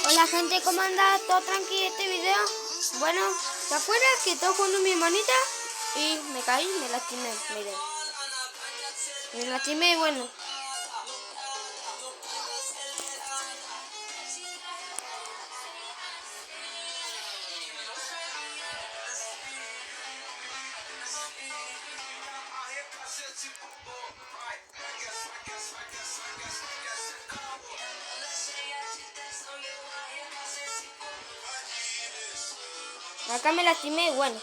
Hola gente, ¿cómo anda? ¿Todo tranquilo este video? Bueno, ¿se acuerdan que estaba jugando mi hermanita? Y me caí, me lastimé, miren. Me lastimé y bueno. Acá me lastimé y bueno.